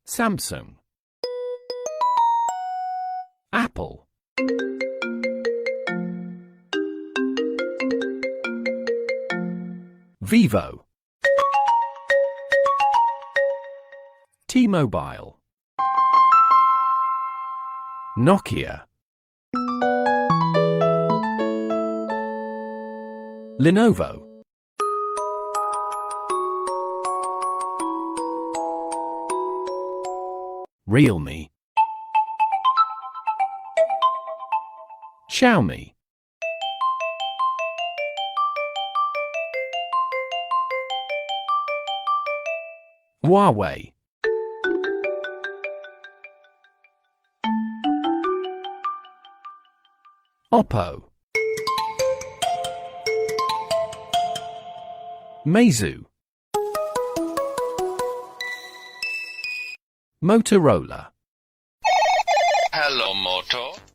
Samsung, Apple, Vivo, T-Mobile, Nokia, Lenovo, Realme, Xiaomi, Huawei, Oppo, Meizu, Motorola. Hello, Moto.